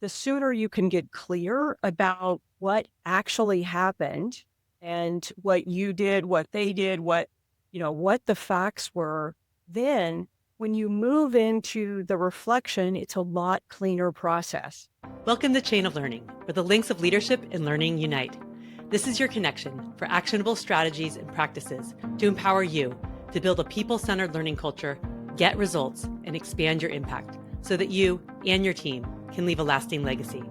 the sooner you can get clear about what actually happened and what you did, what they did, what the facts were, then when you move into the reflection, it's a lot cleaner process. Welcome to Chain of Learning, where the links of leadership and learning unite. This is your connection for actionable strategies and practices to empower you to build a people-centered learning culture, get results, and expand your impact so that you and your team can leave a lasting legacy.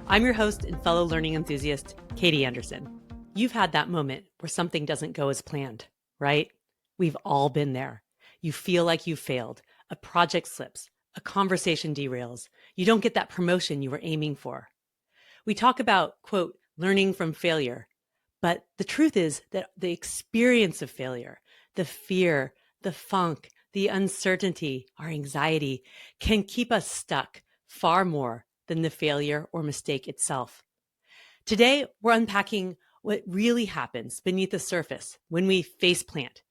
I'm your host and fellow learning enthusiast, Katie Anderson. You've had that moment where something doesn't go as planned, right? We've all been there. You feel like you failed, a project slips, a conversation derails, you don't get that promotion you were aiming for. We talk about, quote, learning from failure, but the truth is that the experience of failure, the fear, the funk, the uncertainty, our anxiety can keep us stuck far more than the failure or mistake itself. Today, we're unpacking what really happens beneath the surface when we faceplant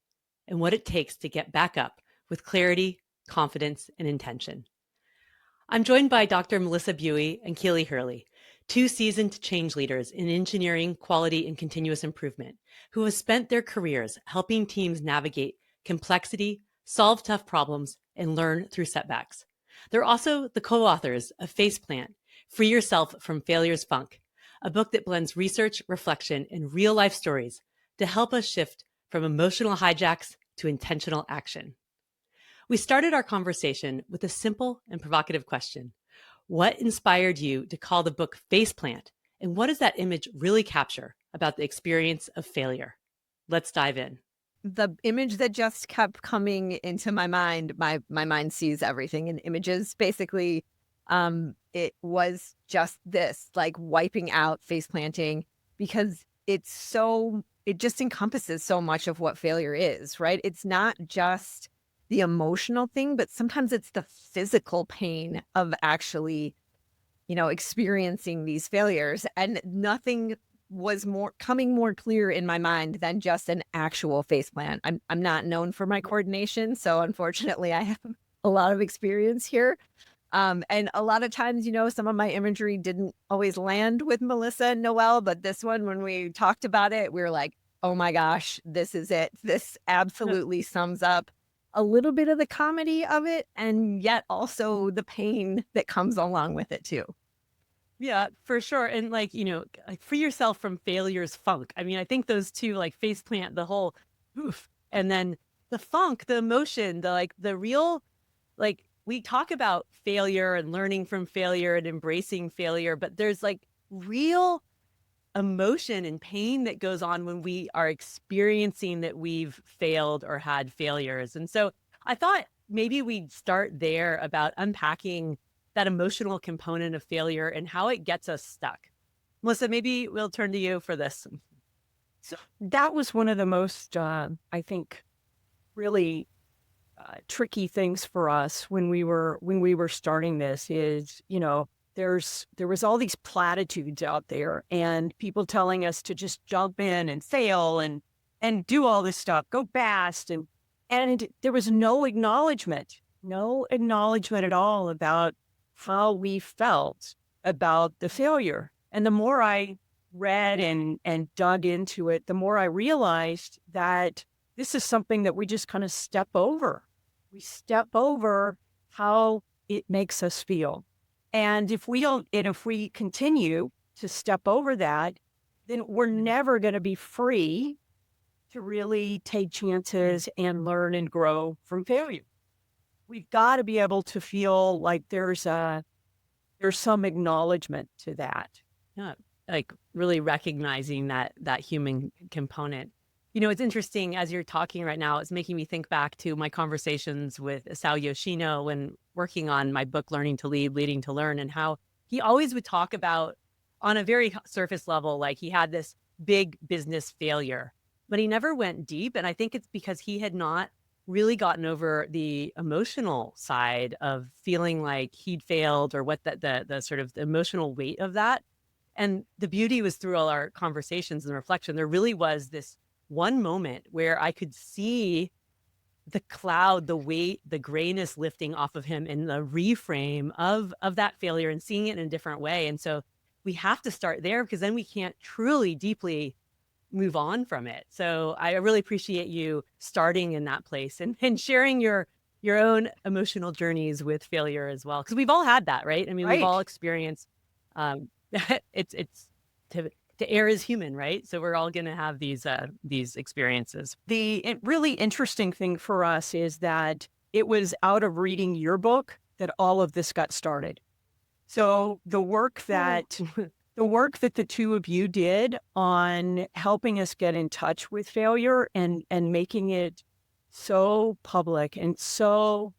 and what it takes to get back up with clarity, confidence, and intention. I'm joined by Dr. Melisa Buie and Keeley Hurley, two seasoned change leaders in engineering, quality, and continuous improvement, who have spent their careers helping teams navigate complexity, solve tough problems, and learn through setbacks. They're also the co-authors of Faceplant, Free Yourself from Failure's Funk, a book that blends research, reflection, and real-life stories to help us shift from emotional hijacks to intentional action. We started our conversation with a simple and provocative question. What inspired you to call the book Faceplant? And what does that image really capture about the experience of failure? Let's dive in. The image that just kept coming into my mind, my mind sees everything in images. Basically, it was just this, like wiping out face planting, because it just encompasses so much of what failure is, right? It's not just the emotional thing, but sometimes it's the physical pain of actually, experiencing these failures. And nothing was coming more clear in my mind than just an actual face plant. I'm not known for my coordination, so unfortunately I have a lot of experience here. And a lot of times, some of my imagery didn't always land with Melisa and Noelle, but this one, when we talked about it, we were like, oh my gosh, this is it. This absolutely sums up a little bit of the comedy of it, and yet also the pain that comes along with it too. Yeah, for sure. And like free yourself from failure's funk. I mean, I think those two, like faceplant, the whole oof, and then the funk, the emotion, the real, we talk about failure and learning from failure and embracing failure, but there's like real emotion and pain that goes on when we are experiencing that we've failed or had failures. And so I thought maybe we'd start there about unpacking that emotional component of failure and how it gets us stuck. Melisa, maybe we'll turn to you for this. So that was one of the most, I think, really tricky things for us when we were starting this is, there was all these platitudes out there and people telling us to just jump in and fail and do all this stuff, go fast. And there was no acknowledgement at all about how we felt about the failure. And the more I read and dug into it, the more I realized that this is something that we just kind of step over. We step over how it makes us feel. And if we continue to step over that, then we're never going to be free to really take chances and learn and grow from failure. We've got to be able to feel like there's some acknowledgement to that. Yeah, like really recognizing that human component. It's interesting as you're talking right now, it's making me think back to my conversations with Isao Yoshino when working on my book, Learning to Lead, Leading to Learn, and how he always would talk about on a very surface level, like he had this big business failure, but he never went deep. And I think it's because he had not really gotten over the emotional side of feeling like he'd failed or what the sort of emotional weight of that. And the beauty was through all our conversations and reflection, there really was this one moment where I could see the cloud, the weight, the grayness lifting off of him in the reframe of that failure and seeing it in a different way. And so we have to start there because then we can't truly deeply move on from it. So I really appreciate you starting in that place and sharing your own emotional journeys with failure as well. Because we've all had that, right? I mean, we've all Right. experienced it's to err is human, right? So we're all going to have these experiences. Really interesting thing for us is that it was out of reading your book that all of this got started. So the work that the two of you did on helping us get in touch with failure and making it so public and so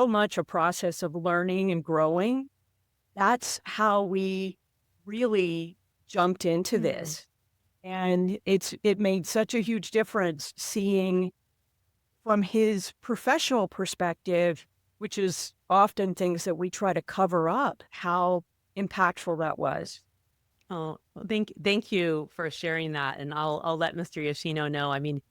much a process of learning and growing, that's how we really jumped into this. And it made such a huge difference seeing from his professional perspective, which is often things that we try to cover up, how impactful that was. Oh, well, thank you for sharing that, and I'll let Mr. Yoshino know. I mean,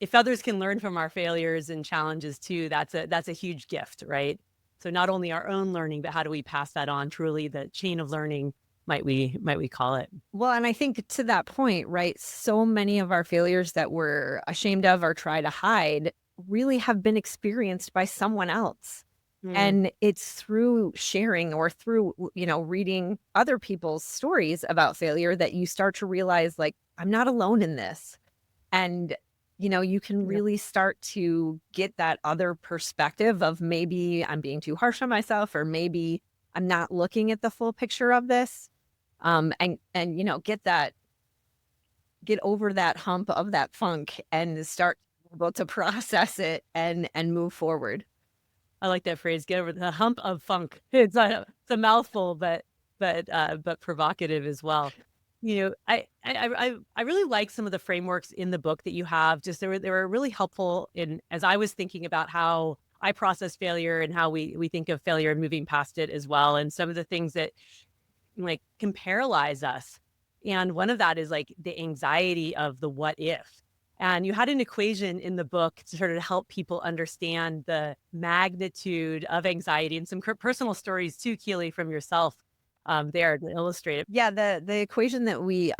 if others can learn from our failures and challenges too, that's a huge gift, right? So not only our own learning, but how do we pass that on? Truly, the chain of learning, might we call it? Well, and I think to that point, right, so many of our failures that we're ashamed of or try to hide really have been experienced by someone else. Mm, And it's through sharing or through, reading other people's stories about failure that you start to realize, like, I'm not alone in this. And, you can yep. really start to get that other perspective of maybe I'm being too harsh on myself, or maybe I'm not looking at the full picture of this. Get over that hump of that funk and start able to process it and move forward. I like that phrase. Get over the hump of funk. It's a mouthful, but provocative as well. I really like some of the frameworks in the book that you have. Just they were really helpful in as I was thinking about how I process failure and how we think of failure and moving past it as well. And some of the things that like can paralyze us. And one of that is like the anxiety of the what if. And you had an equation in the book to sort of help people understand the magnitude of anxiety and some personal stories too, Keeley, from yourself there to illustrate it. Yeah, the equation that we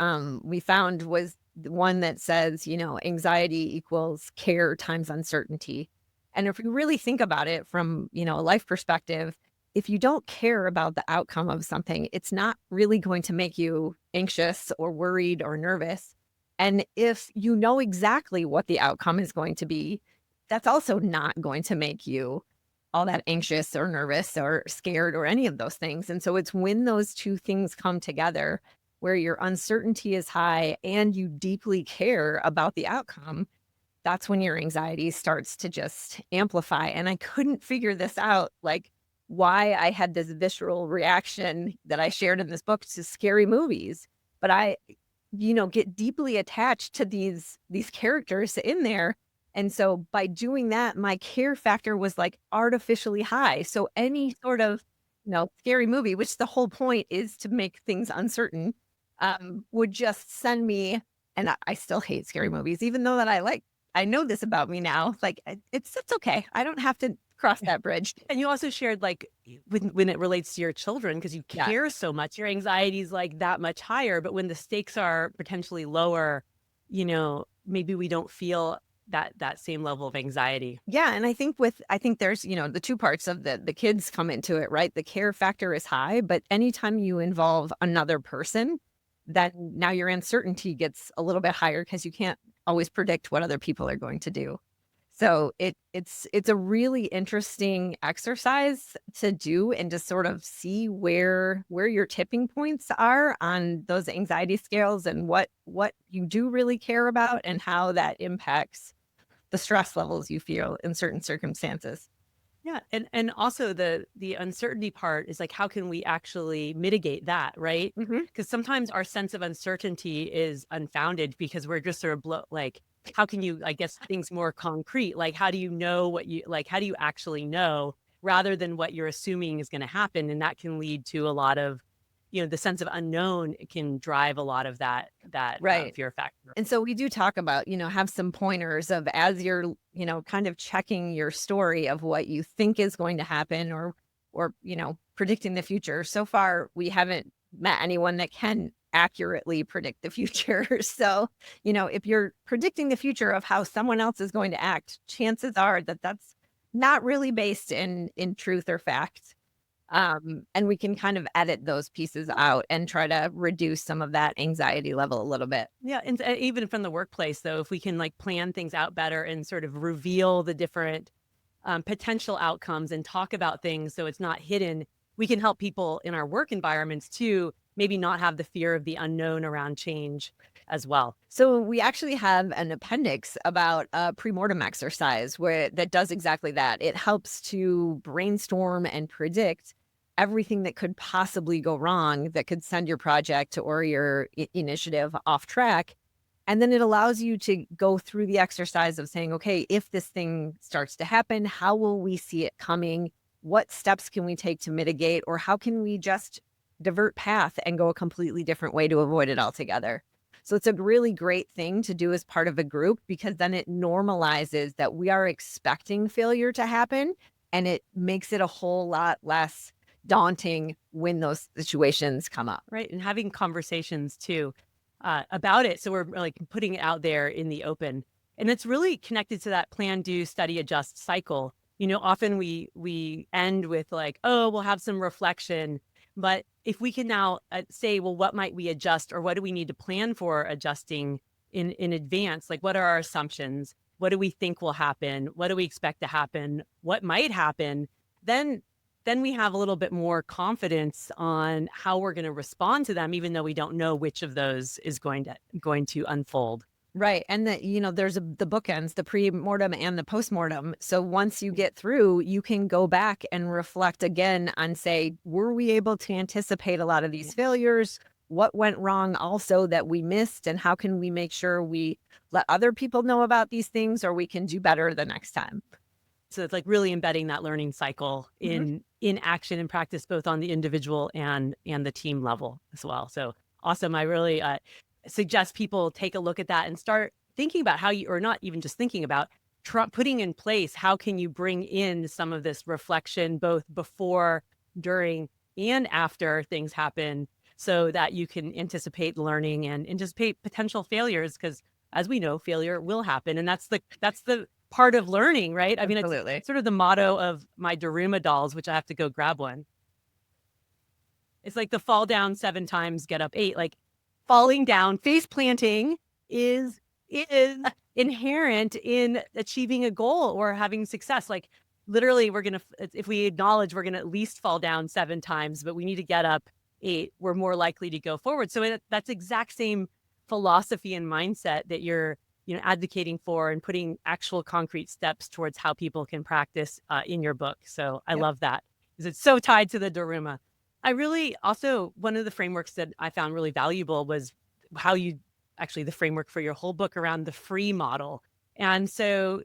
found was the one that says, anxiety equals care times uncertainty. And if you really think about it from, a life perspective, if you don't care about the outcome of something, it's not really going to make you anxious or worried or nervous. And if you know exactly what the outcome is going to be, that's also not going to make you all that anxious or nervous or scared or any of those things. And so it's when those two things come together where your uncertainty is high and you deeply care about the outcome, that's when your anxiety starts to just amplify. And I couldn't figure this out, like why I had this visceral reaction that I shared in this book to scary movies. But I, get deeply attached to these characters in there. And so by doing that, my care factor was like artificially high. So any sort of, scary movie, which the whole point is to make things uncertain, would just send me. And I still hate scary movies, even though that I know this about me now. Like it's okay. I don't have to cross that bridge. And you also shared like when it relates to your children, because you Yeah. care so much, your anxiety is like that much higher. But when the stakes are potentially lower, maybe we don't feel that same level of anxiety. Yeah, and I think there's, the two parts of the kids come into it, right? The care factor is high, but anytime you involve another person, then now your uncertainty gets a little bit higher because you can't always predict what other people are going to do. So it's a really interesting exercise to do and to sort of see where your tipping points are on those anxiety scales and what you do really care about and how that impacts the stress levels you feel in certain circumstances. Yeah, and also the uncertainty part is like how can we actually mitigate that, right? Mhm. Because sometimes our sense of uncertainty is unfounded because we're just sort of like how can you I guess things more concrete? Like how do you know what you like how do you actually know rather than what you're assuming is going to happen, and that can lead to a lot of the sense of unknown can drive a lot of that Right. fear factor. And so we do talk about, have some pointers of as you're, kind of checking your story of what you think is going to happen or, predicting the future. So far, we haven't met anyone that can accurately predict the future. So, if you're predicting the future of how someone else is going to act, chances are that that's not really based in truth or fact. And we can kind of edit those pieces out and try to reduce some of that anxiety level a little bit. Yeah, and even from the workplace, though, if we can like plan things out better and sort of reveal the different potential outcomes and talk about things so it's not hidden, we can help people in our work environments too, maybe not have the fear of the unknown around change as well. So we actually have an appendix about a pre-mortem exercise that does exactly that. It helps to brainstorm and predict everything that could possibly go wrong that could send your project or your initiative off track. And then it allows you to go through the exercise of saying, okay, if this thing starts to happen, how will we see it coming? What steps can we take to mitigate? Or how can we just divert path and go a completely different way to avoid it altogether? So it's a really great thing to do as part of a group because then it normalizes that we are expecting failure to happen and it makes it a whole lot less daunting when those situations come up. Right. And having conversations too about it. So we're like putting it out there in the open. And it's really connected to that plan, do, study, adjust cycle. Often we end with like, oh, we'll have some reflection. But if we can now say, well, what might we adjust or what do we need to plan for adjusting in advance? Like, what are our assumptions? What do we think will happen? What do we expect to happen? What might happen? Then we have a little bit more confidence on how we're going to respond to them, even though we don't know which of those is going to unfold. Right. And there's the bookends, the pre-mortem and the post-mortem. So once you get through, you can go back and reflect again on say, were we able to anticipate a lot of these failures? What went wrong also that we missed? And how can we make sure we let other people know about these things or we can do better the next time? So it's like really embedding that learning cycle in action and practice, both on the individual and the team level as well. So awesome. I really suggest people take a look at that and start thinking about how you, or not even just thinking about, putting in place, how can you bring in some of this reflection, both before, during, and after things happen so that you can anticipate learning and anticipate potential failures. Because as we know, failure will happen. And that's the part of learning, right? I mean, it's sort of the motto of my Daruma dolls, which I have to go grab one. It's like the fall down 7 times, get up 8. Like falling down, face planting is inherent in achieving a goal or having success. Like literally if we acknowledge we're going to at least fall down 7 times, but we need to get up 8, we're more likely to go forward. So that's exact same philosophy and mindset that you're advocating for and putting actual concrete steps towards how people can practice in your book. So I love that because it's so tied to the Daruma. I really also, one of the frameworks that I found really valuable was the framework for your whole book around the free model. And so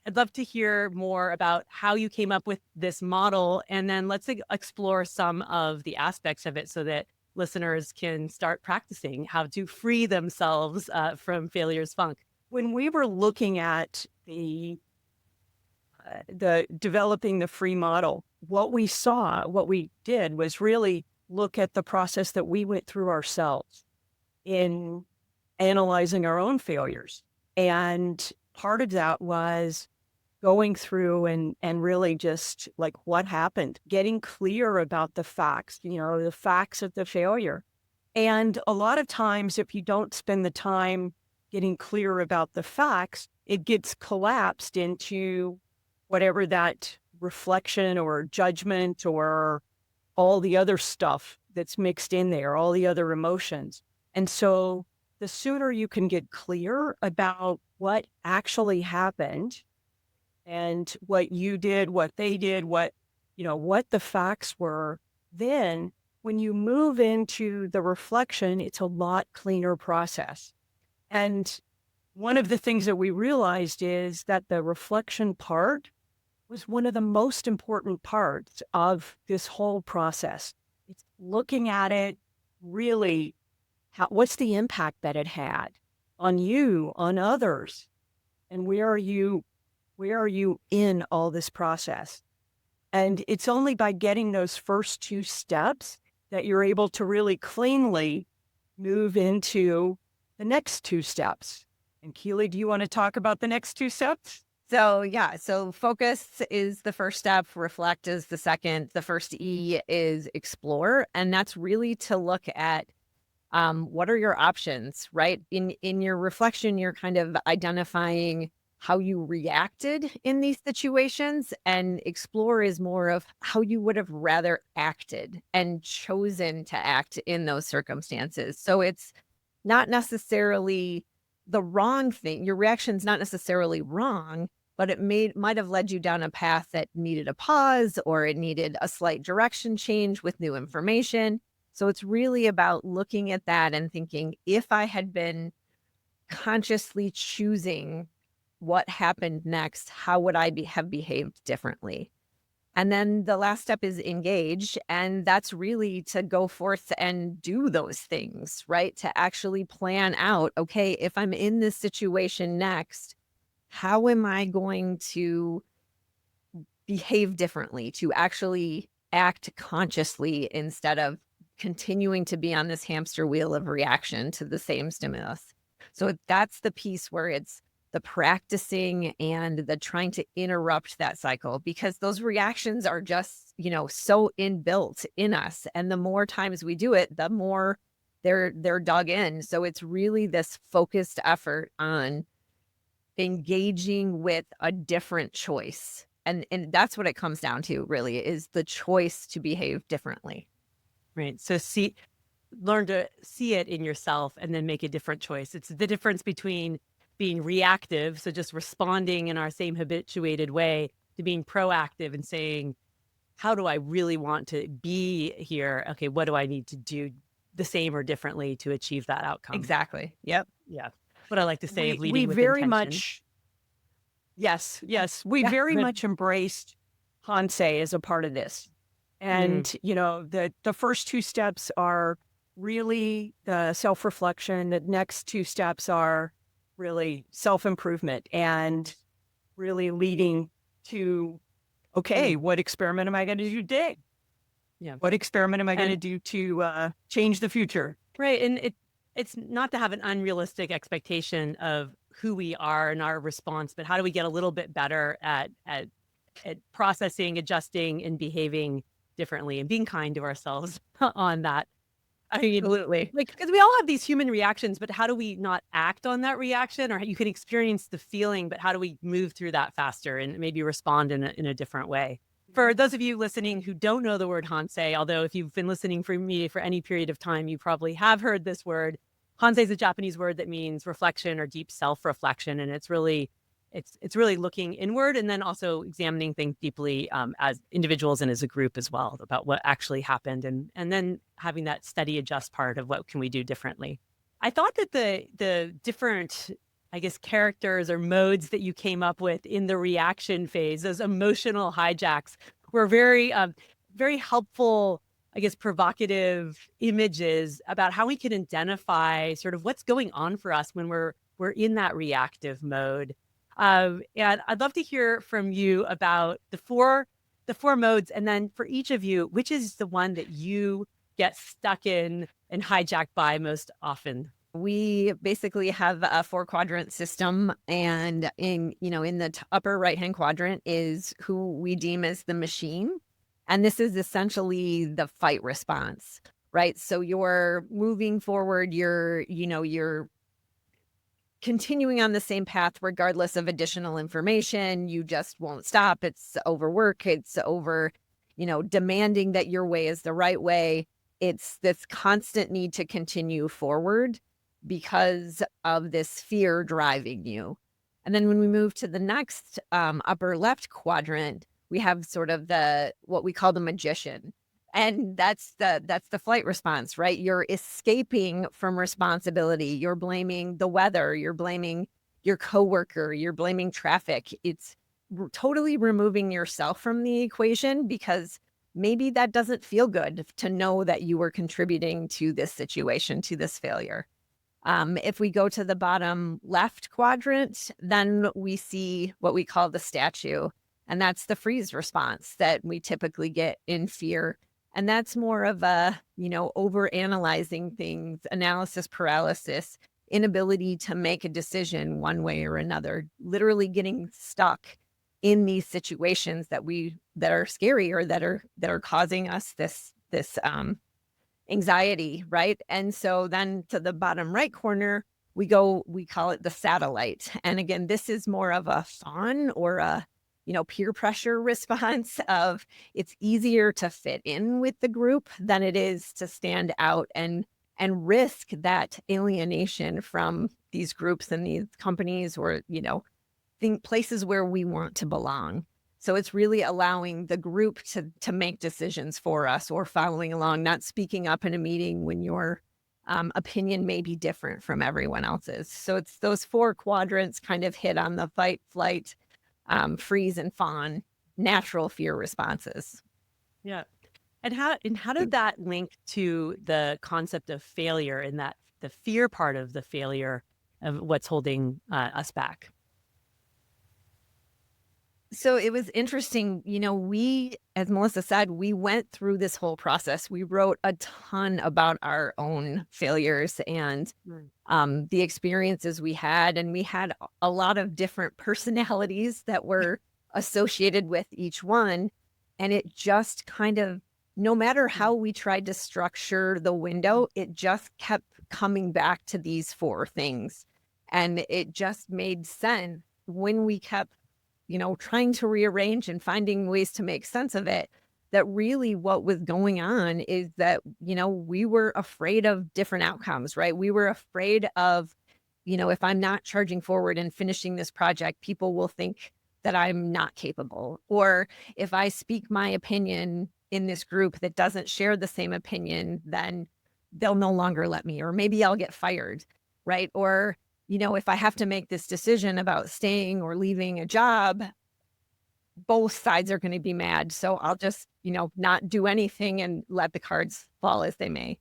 I'd love to hear more about how you came up with this model. And then let's explore some of the aspects of it so that listeners can start practicing how to free themselves from failure's funk. When we were looking at the developing the free model, what we did was really look at the process that we went through ourselves in analyzing our own failures. And part of that was going through and really just like what happened, getting clear about the facts, the facts of the failure. And a lot of times, if you don't spend the time getting clear about the facts, it gets collapsed into whatever that reflection or judgment or all the other stuff that's mixed in there, all the other emotions. And so the sooner you can get clear about what actually happened and what you did, what they did, what the facts were, then when you move into the reflection, it's a lot cleaner process. And one of the things that we realized is that the reflection part was one of the most important parts of this whole process. It's looking at it really, what's the impact that it had on you, on others, and where are you in all this process? And it's only by getting those first two steps that you're able to really cleanly move into the next two steps. And Keeley, do you want to talk about the next two steps? So yeah, so focus is the first step, reflect is the second, the first E is explore. And that's really to look at what are your options, right? In your reflection, you're kind of identifying how you reacted in these situations, and explore is more of how you would have rather acted and chosen to act in those circumstances. So it's not necessarily the wrong thing. Your reaction's not necessarily wrong, but it might have led you down a path that needed a pause, or it needed a slight direction change with new information. So it's really about looking at that and thinking, if I had been consciously choosing what happened next, how would I have behaved differently? And then the last step is engage. And that's really to go forth and do those things, right? To actually plan out, okay, if I'm in this situation next, how am I going to behave differently, to actually act consciously instead of continuing to be on this hamster wheel of reaction to the same stimulus? So that's the piece where it's the practicing and the trying to interrupt that cycle, because those reactions are just, so inbuilt in us. And the more times we do it, the more they're dug in. So it's really this focused effort on engaging with a different choice. And that's what it comes down to, really, is the choice to behave differently. Right. So learn to see it in yourself and then make a different choice. It's the difference between being reactive, so just responding in our same habituated way, to being proactive and saying, how do I really want to be here? Okay, what do I need to do the same or differently to achieve that outcome? Exactly. Yep. Yeah. What I like to say of We leading with very intention. much, yes, we very much embraced hansei as a part of this. And, the first two steps are really the self-reflection. The next two steps are really self-improvement and really leading to, okay, what experiment am I going to do today? Yeah. What experiment am I going to do to change the future? Right. And it's not to have an unrealistic expectation of who we are and our response, but how do we get a little bit better at processing, adjusting, and behaving differently and being kind to ourselves on that. I mean, Absolutely. because we all have these human reactions, but how do we not act on that reaction? Or you can experience the feeling, but how do we move through that faster and maybe respond in a different way? For those of you listening who don't know the word hansei, although if you've been listening for me for any period of time, you probably have heard this word. Hansei is a Japanese word that means reflection or deep self-reflection. And it's really looking inward and then also examining things deeply as individuals and as a group as well about what actually happened, and then having that steady adjust part of what can we do differently. I thought that the different, I guess, characters or modes that you came up with in the reaction phase, those emotional hijacks, were very, very helpful, I guess, provocative images about how we can identify sort of what's going on for us when we're in that reactive mode. And I'd love to hear from you about the four modes, and then for each of you, which is the one that you get stuck in and hijacked by most often? We basically have a 4-quadrant system, and in the upper right-hand quadrant is who we deem as the machine. And this is essentially the fight response, right? So you're moving forward, you're continuing on the same path regardless of additional information. You just won't stop. It's overwork. It's over, demanding that your way is the right way. It's this constant need to continue forward because of this fear driving you. And then when we move to the next upper left quadrant, we have sort of what we call the magician. And that's the flight response, right? You're escaping from responsibility. You're blaming the weather. You're blaming your coworker. You're blaming traffic. It's totally removing yourself from the equation, because maybe that doesn't feel good to know that you were contributing to this situation, to this failure. If we go to the bottom left quadrant, then we see what we call the statue. And that's the freeze response that we typically get in fear. And that's more of a, over analyzing things, analysis paralysis, inability to make a decision one way or another, literally getting stuck in these situations that are scary or that are causing us this anxiety, right? And so then to the bottom right corner, we call it the satellite. And again, this is more of a fawn or a, peer pressure response of it's easier to fit in with the group than it is to stand out and risk that alienation from these groups and these companies or, places where we want to belong. So it's really allowing the group to make decisions for us or following along, not speaking up in a meeting when your opinion may be different from everyone else's. So it's those 4 quadrants kind of hit on the fight, flight, freeze, and fawn, natural fear responses. Yeah. And how did that link to the concept of failure and that the fear part of the failure of what's holding us back? So it was interesting, we, as Melisa said, we went through this whole process. We wrote a ton about our own failures and the experiences we had. And we had a lot of different personalities that were associated with each one. And it just kind of, no matter how we tried to structure the window, it just kept coming back to these 4 things. And it just made sense when we kept trying to rearrange and finding ways to make sense of it, that really what was going on is that, we were afraid of different outcomes, right? We were afraid of, if I'm not charging forward and finishing this project, people will think that I'm not capable. Or if I speak my opinion in this group that doesn't share the same opinion, then they'll no longer let me, or maybe I'll get fired, right? Or if I have to make this decision about staying or leaving a job, both sides are going to be mad. So I'll just, not do anything and let the cards fall as they may.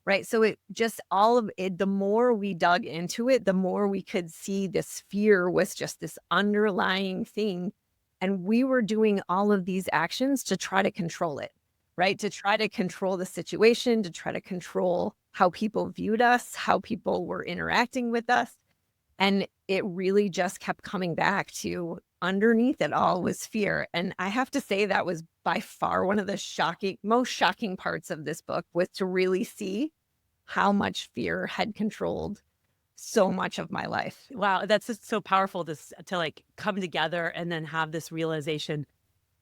Right. So it just all of it, the more we dug into it, the more we could see this fear was just this underlying thing. And we were doing all of these actions to try to control it, right? To try to control the situation, to try to control how people viewed us, how people were interacting with us. And it really just kept coming back to underneath it all was fear. And I have to say that was by far one of the most shocking parts of this book, was to really see how much fear had controlled so much of my life. Wow, that's just so powerful to like come together and then have this realization.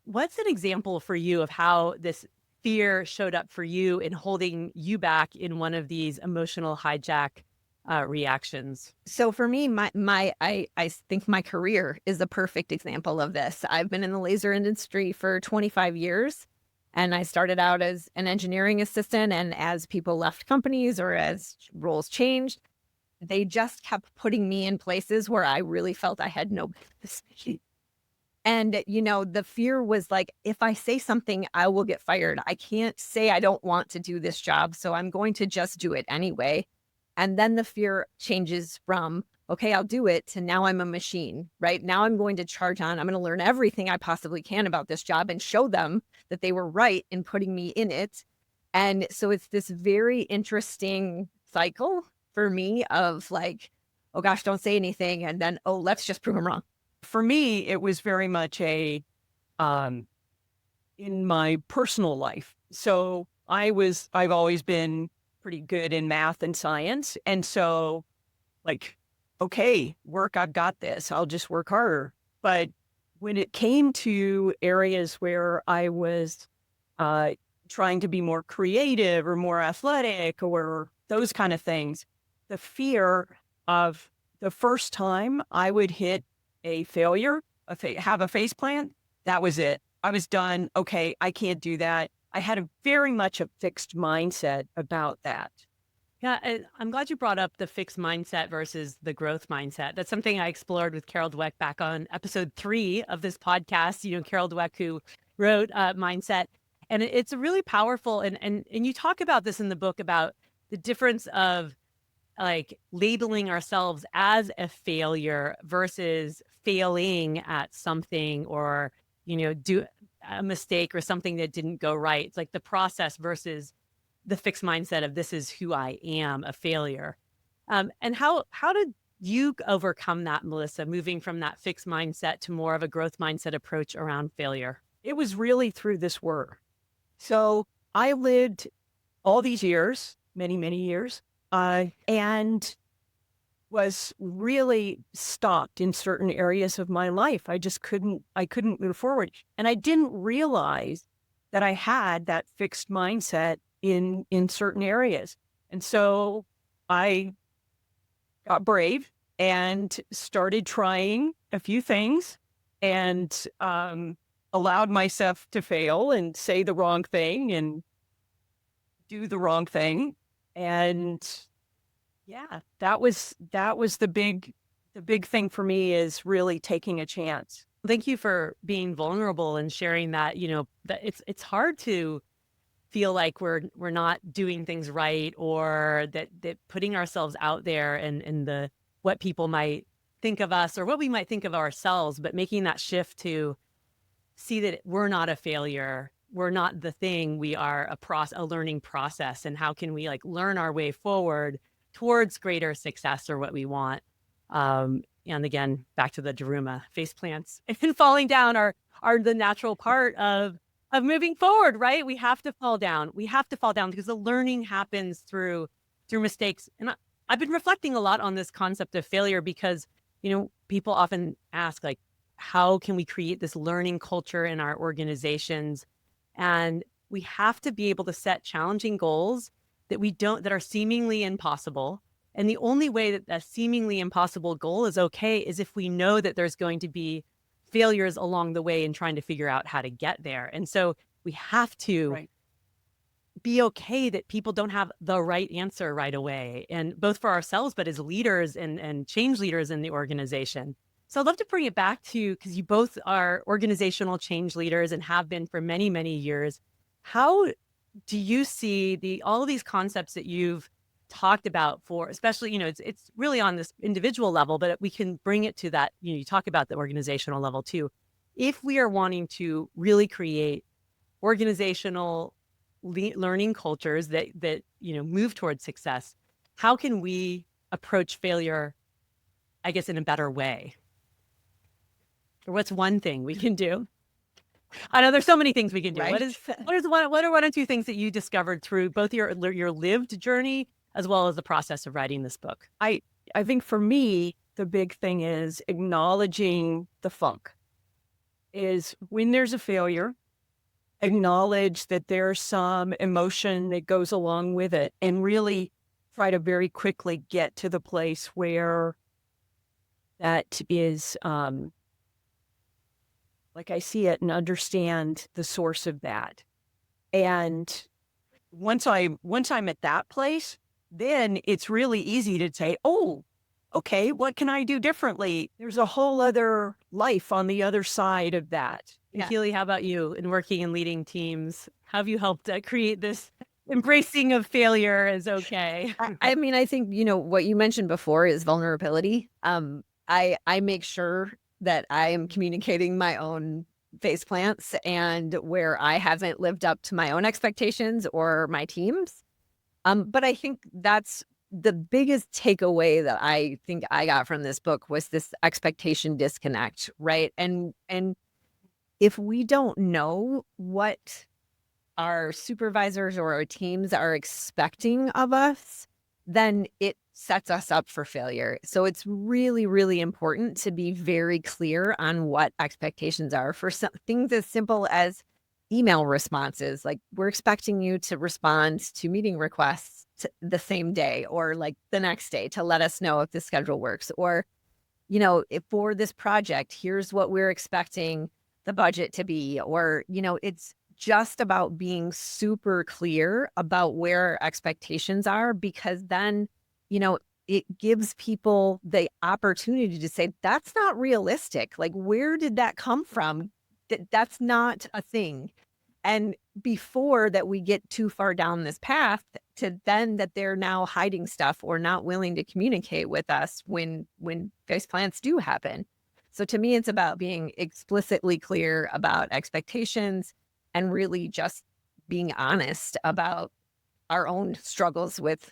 What's an example for you of how this fear showed up for you in holding you back in one of these emotional hijack reactions? So for me, I think my career is a perfect example of this. I've been in the laser industry for 25 years, and I started out as an engineering assistant. And as people left companies or as roles changed, they just kept putting me in places where I really felt I had no business. And, the fear was like, if I say something, I will get fired. I can't say I don't want to do this job, so I'm going to just do it anyway. And then the fear changes from, okay, I'll do it, to now I'm a machine, right? Now I'm going to charge on. I'm going to learn everything I possibly can about this job and show them that they were right in putting me in it. And so it's this very interesting cycle for me of like, oh gosh, don't say anything. And then, oh, let's just prove them wrong. For me, it was very much in my personal life. So I've always been pretty good in math and science. And so like, okay, work, I've got this. I'll just work harder. But when it came to areas where I was trying to be more creative or more athletic or those kind of things, the fear of the first time I would hit a failure, have a face plant, that was it. I was done. Okay, I can't do that. I had a very much a fixed mindset about that. Yeah, I'm glad you brought up the fixed mindset versus the growth mindset. That's something I explored with Carol Dweck back on episode 3 of this podcast. Carol Dweck, who wrote Mindset. And it's really powerful. And you talk about this in the book about the difference of like labeling ourselves as a failure versus failing at something, or, do a mistake or something that didn't go right. It's like the process versus the fixed mindset of this is who I am, a failure. And how did you overcome that, Melisa, moving from that fixed mindset to more of a growth mindset approach around failure? It was really through this work. So I lived all these years, many, many years, and was really stopped in certain areas of my life. I couldn't move forward. And I didn't realize that I had that fixed mindset in certain areas. And so I got brave and started trying a few things, and allowed myself to fail and say the wrong thing and do the wrong thing. And yeah, that was the big thing for me, is really taking a chance. Thank you for being vulnerable and sharing that, that it's hard to feel like we're not doing things right, or that putting ourselves out there and the what people might think of us or what we might think of ourselves, but making that shift to see that we're not a failure. We're not the thing. We are a learning process. And how can we like learn our way forward towards greater success or what we want? And again, back to the Daruma, faceplants and falling down are the natural part of moving forward, right? We have to fall down. We have to fall down because the learning happens through mistakes. And I've been reflecting a lot on this concept of failure because, people often ask like, how can we create this learning culture in our organizations? And we have to be able to set challenging goals that are seemingly impossible. And the only way that that seemingly impossible goal is okay is if we know that there's going to be failures along the way in trying to figure out how to get there. And so we have to be okay that people don't have the right answer right away, and both for ourselves, but as leaders and change leaders in the organization. So I'd love to bring it back to, because you both are organizational change leaders and have been for many, many years. How do you see all of these concepts that you've talked about for, especially, it's really on this individual level, but we can bring it to that, you talk about the organizational level too. If we are wanting to really create organizational learning cultures that move towards success, how can we approach failure, I guess, in a better way? Or what's one thing we can do? I know there's so many things we can do. Right. What are one or two things that you discovered through both your lived journey as well as the process of writing this book? I think for me, the big thing is acknowledging the funk. Is when there's a failure, acknowledge that there's some emotion that goes along with it, and really try to very quickly get to the place where that is, like I see it, and understand the source of that. And once I'm at that place, then it's really easy to say, oh, okay, what can I do differently? There's a whole other life on the other side of that. Yeah. Keeley, how about you in working and leading teams? How have you helped create this embracing of failure as okay? I mean, I think, what you mentioned before is vulnerability. I make sure that I am communicating my own faceplants and where I haven't lived up to my own expectations or my team's. But I think that's the biggest takeaway that I think I got from this book was this expectation disconnect, right? And if we don't know what our supervisors or our teams are expecting of us, then it sets us up for failure. So it's really, really important to be very clear on what expectations are for some things as simple as email responses. Like, we're expecting you to respond to meeting requests the same day or like the next day to let us know if the schedule works. Or, if for this project, here's what we're expecting the budget to be. Or, it's just about being super clear about where our expectations are, because then, it gives people the opportunity to say, that's not realistic. Like, where did that come from? That's not a thing. And before that we get too far down this path to then that they're now hiding stuff or not willing to communicate with us when face plants do happen. So to me, it's about being explicitly clear about expectations and really just being honest about our own struggles with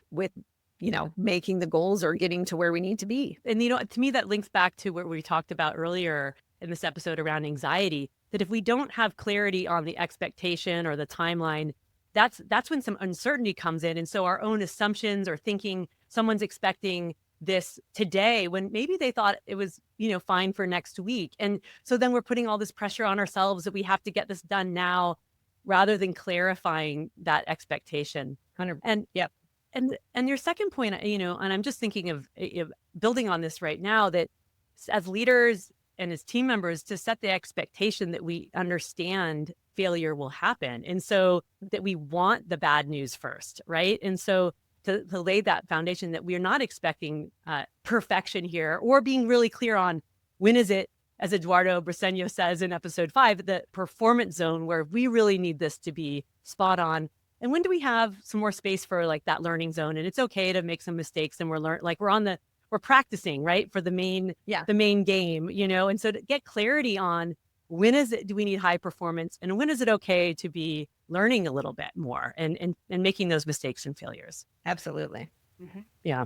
making the goals or getting to where we need to be. And, to me, that links back to what we talked about earlier in this episode around anxiety, that if we don't have clarity on the expectation or the timeline, that's when some uncertainty comes in. And so our own assumptions or thinking someone's expecting this today when maybe they thought it was, fine for next week. And so then we're putting all this pressure on ourselves that we have to get this done now rather than clarifying that expectation. 100%. And yeah. And your second point, and I'm just thinking of building on this right now, that as leaders and as team members, to set the expectation that we understand failure will happen. And so that we want the bad news first, right? And so to lay that foundation that we're not expecting perfection here, or being really clear on when is it, as Eduardo Briseño says in episode 5, the performance zone where we really need this to be spot on. And when do we have some more space for like that learning zone? And it's okay to make some mistakes, and we're practicing, right? For the main game, And so to get clarity on when do we need high performance, and when is it okay to be learning a little bit more and making those mistakes and failures. Absolutely. Mm-hmm. Yeah.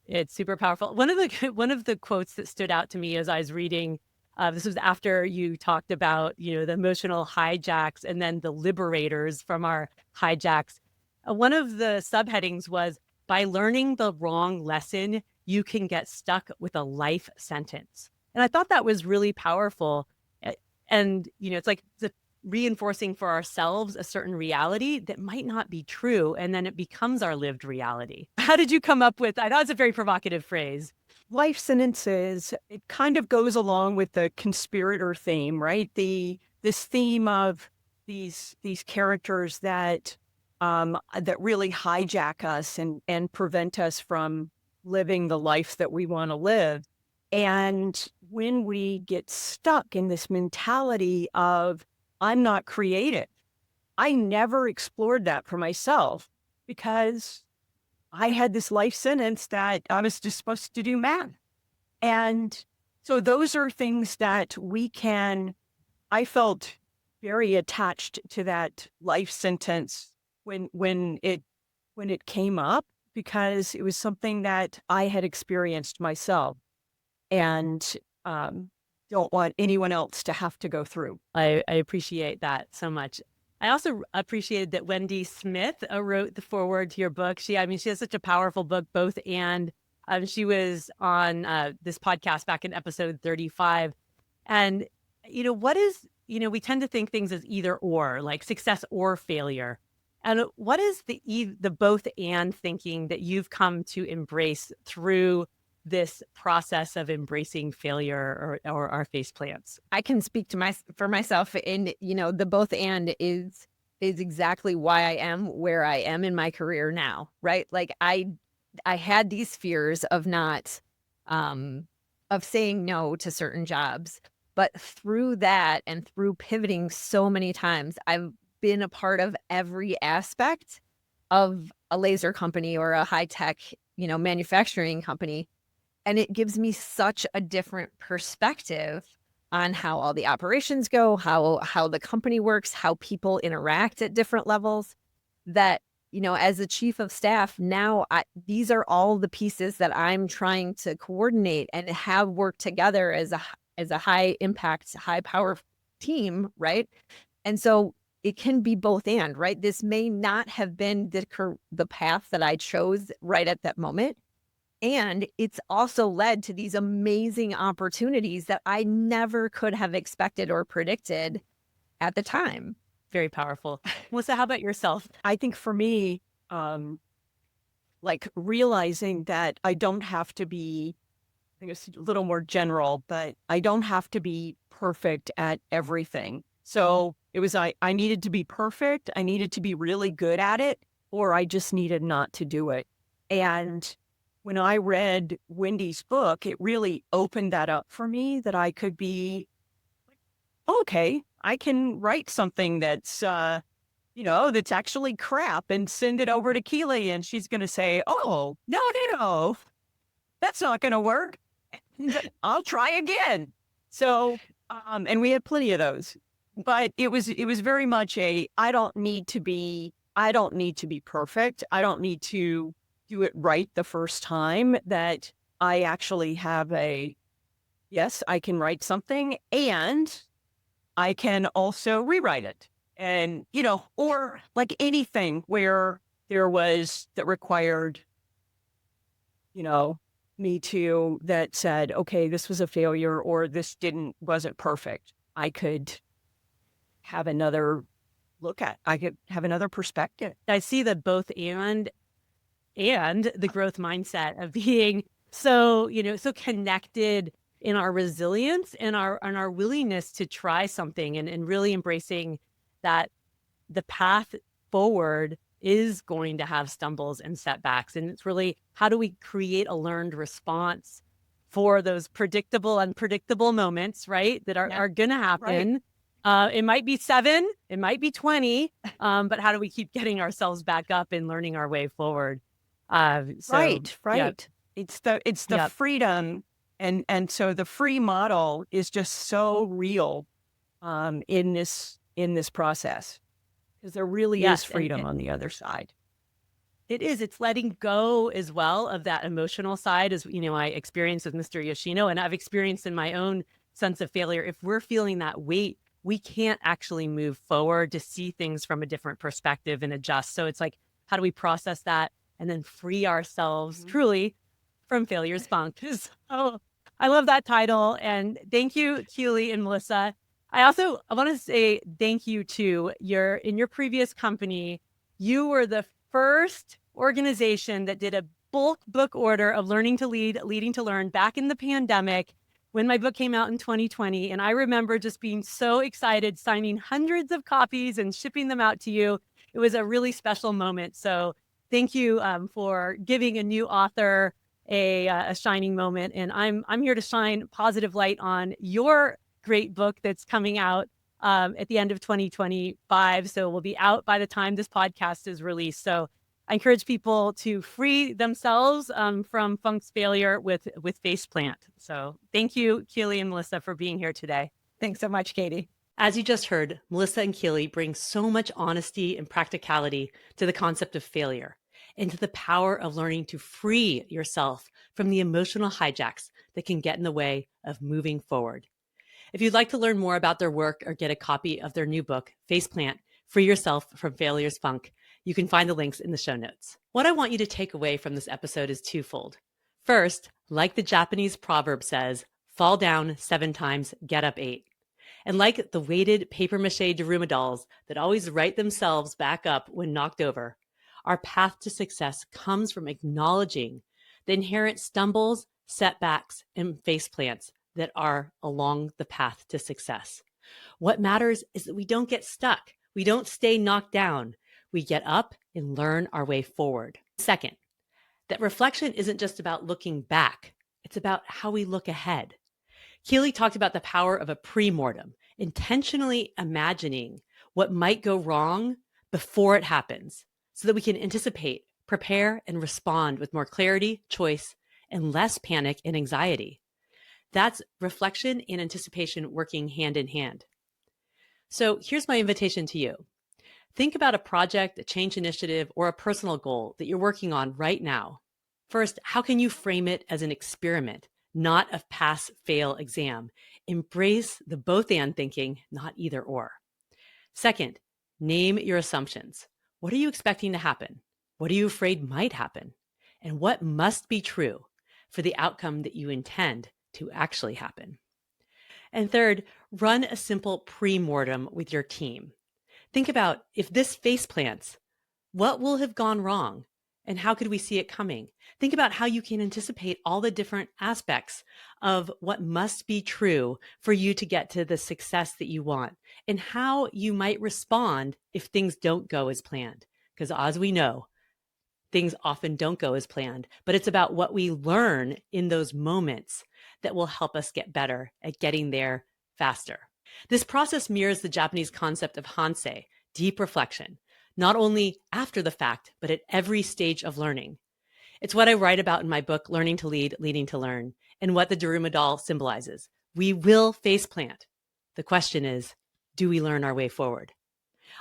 It's super powerful. One of the quotes that stood out to me as I was reading, this was after you talked about, the emotional hijacks and then the liberators from our hijacks. One of the subheadings was, by learning the wrong lesson, you can get stuck with a life sentence. And I thought that was really powerful. And, it's like reinforcing for ourselves a certain reality that might not be true. And then it becomes our lived reality. How did you come up with, I thought it's a very provocative phrase. Life sentences, it kind of goes along with the conspirator theme, right? This theme of these characters that really hijack us and prevent us from living the life that we want to live. And when we get stuck in this mentality of, I'm not creative, I never explored that for myself because I had this life sentence that I was just supposed to do math. And so those are things that I felt very attached to that life sentence when it came up, because it was something that I had experienced myself and don't want anyone else to have to go through. I appreciate that so much. I also appreciated that Wendy Smith wrote the foreword to your book. She has such a powerful book, both and. She was on this podcast back in episode 35. And, we tend to think things as either or, like success or failure. And what is the both and thinking that you've come to embrace through this process of embracing failure or our face plants? I can speak for myself, and the both and is exactly why I am where I am in my career now, right? Like I had these fears of not of saying no to certain jobs, but through that and through pivoting so many times, I've been a part of every aspect of a laser company or a high tech, manufacturing company. And it gives me such a different perspective on how all the operations go, how the company works, how people interact at different levels, that, as a chief of staff, now these are all the pieces that I'm trying to coordinate and have worked together as a high impact, high power team, right? And so it can be both and, right? This may not have been the path that I chose right at that moment. And it's also led to these amazing opportunities that I never could have expected or predicted at the time. Very powerful. Melisa, how about yourself? I think for me, like realizing that I don't have to be, I think it's a little more general, but I don't have to be perfect at everything. So it was, I needed to be perfect. I needed to be really good at it, or I just needed not to do it. And when I read Wendy's book, it really opened that up for me, that I could be, okay, I can write something that's, that's actually crap and send it over to Keeley. And she's going to say, oh, no, no, no, that's not going to work. I'll try again. So, and we had plenty of those, but it was very much I don't need to be perfect. I don't need to do it right the first time. That I actually have yes, I can write something and I can also rewrite it. And, or like anything where that required, you know, me to, that said, okay, this was a failure or wasn't perfect. I could have another I could have another perspective. I see the both and the growth mindset of being so, so connected in our resilience and our willingness to try something and really embracing that the path forward is going to have stumbles and setbacks. And it's really, how do we create a learned response for those predictable, unpredictable moments, right? That are going to happen. Right. It might be 7, it might be 20, but how do we keep getting ourselves back up and learning our way forward? Right. Yeah. It's the freedom. And so the free model is just so real in this process, because there really is freedom on the other side. It is. It's letting go as well of that emotional side, as I experienced with Mr. Yoshino, and I've experienced in my own sense of failure. If we're feeling that weight, we can't actually move forward to see things from a different perspective and adjust. So it's like, how do we process that and then free ourselves truly from failure's funk? Oh, I love that title. And thank you, Keeley and Melisa. I want to say thank you to in your previous company. You were the first organization that did a bulk book order of Learning to Lead, Leading to Learn back in the pandemic when my book came out in 2020. And I remember just being so excited, signing hundreds of copies and shipping them out to you. It was a really special moment. So thank you for giving a new author a shining moment. And I'm here to shine positive light on your great book that's coming out at the end of 2025. So we'll be out by the time this podcast is released. So I encourage people to free themselves from funk's failure with Faceplant. So thank you, Keeley and Melisa, for being here today. Thanks so much, Katie. As you just heard, Melisa and Keeley bring so much honesty and practicality to the concept of failure and to the power of learning to free yourself from the emotional hijacks that can get in the way of moving forward. If you'd like to learn more about their work or get a copy of their new book, Faceplant, Free Yourself from Failure's Funk, you can find the links in the show notes. What I want you to take away from this episode is twofold. First, like the Japanese proverb says, fall down 7 times, get up 8. And like the weighted papier-mâché Daruma dolls that always right themselves back up when knocked over, our path to success comes from acknowledging the inherent stumbles, setbacks, and faceplants that are along the path to success. What matters is that we don't get stuck. We don't stay knocked down. We get up and learn our way forward. Second, that reflection isn't just about looking back. It's about how we look ahead. Keeley talked about the power of a pre-mortem, intentionally imagining what might go wrong before it happens so that we can anticipate, prepare, and respond with more clarity, choice, and less panic and anxiety. That's reflection and anticipation working hand in hand. So here's my invitation to you. Think about a project, a change initiative, or a personal goal that you're working on right now. First, how can you frame it as an experiment, not a pass-fail exam? Embrace the both and thinking, not either or. Second, name your assumptions. What are you expecting to happen? What are you afraid might happen? And what must be true for the outcome that you intend to actually happen? And third, run a simple pre-mortem with your team. Think about, if this face plants, what will have gone wrong and how could we see it coming? Think about how you can anticipate all the different aspects of what must be true for you to get to the success that you want and how you might respond if things don't go as planned. Because as we know, things often don't go as planned, but it's about what we learn in those moments that will help us get better at getting there faster. This process mirrors the Japanese concept of hansei, deep reflection, not only after the fact, but at every stage of learning. It's what I write about in my book, Learning to Lead, Leading to Learn, and what the Daruma doll symbolizes. We will faceplant. The question is, do we learn our way forward?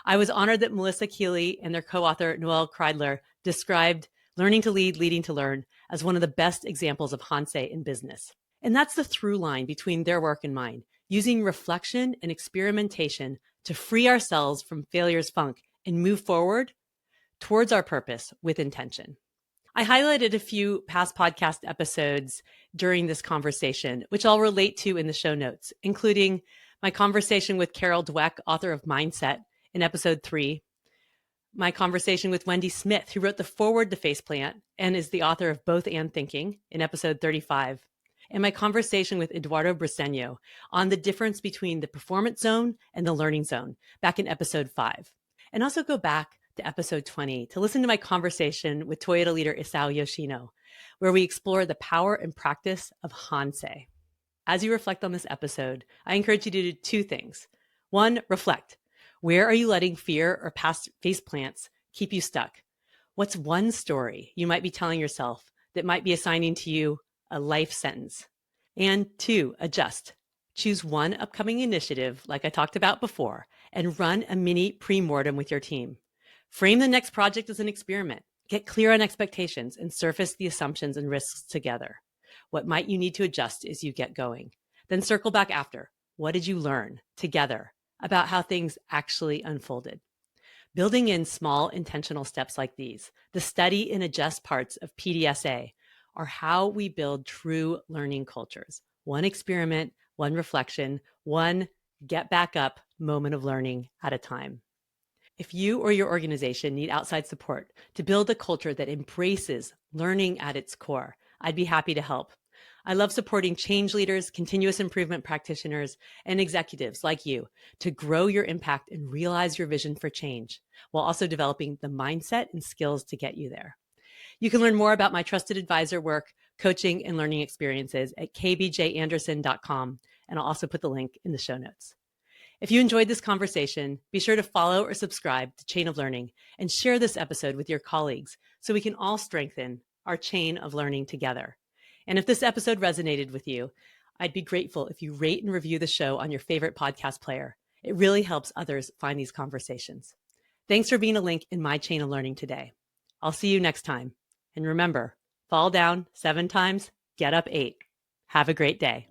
I was honored that Melisa Keeley and their co-author, Noelle Kreidler, described Learning to Lead, Leading to Learn as one of the best examples of hansei in business. And that's the through line between their work and mine, using reflection and experimentation to free ourselves from failure's funk and move forward towards our purpose with intention. I highlighted a few past podcast episodes during this conversation, which I'll relate to in the show notes, including my conversation with Carol Dweck, author of Mindset, in episode 3, my conversation with Wendy Smith, who wrote the foreword to Faceplant and is the author of Both and Thinking, in episode 35, and my conversation with Eduardo Briseño on the difference between the performance zone and the learning zone, back in episode 5. And also go back to episode 20 to listen to my conversation with Toyota leader Isao Yoshino, where we explore the power and practice of hansei. As you reflect on this episode, I encourage you to do 2 things. 1, reflect. Where are you letting fear or past faceplants keep you stuck? What's one story you might be telling yourself that might be assigning to you a life sentence? And 2, adjust. Choose one upcoming initiative, like I talked about before, and run a mini pre-mortem with your team. Frame the next project as an experiment. Get clear on expectations and surface the assumptions and risks together. What might you need to adjust as you get going? Then circle back after. What did you learn together about how things actually unfolded? Building in small intentional steps like these, the study and adjust parts of PDSA, are how we build true learning cultures. One experiment, one reflection, one get back up moment of learning at a time. If you or your organization need outside support to build a culture that embraces learning at its core, I'd be happy to help. I love supporting change leaders, continuous improvement practitioners, and executives like you to grow your impact and realize your vision for change, while also developing the mindset and skills to get you there. You can learn more about my trusted advisor work, coaching, and learning experiences at kbjanderson.com, and I'll also put the link in the show notes. If you enjoyed this conversation, be sure to follow or subscribe to Chain of Learning and share this episode with your colleagues so we can all strengthen our chain of learning together. And if this episode resonated with you, I'd be grateful if you rate and review the show on your favorite podcast player. It really helps others find these conversations. Thanks for being a link in my chain of learning today. I'll see you next time. And remember, fall down 7 times, get up 8. Have a great day.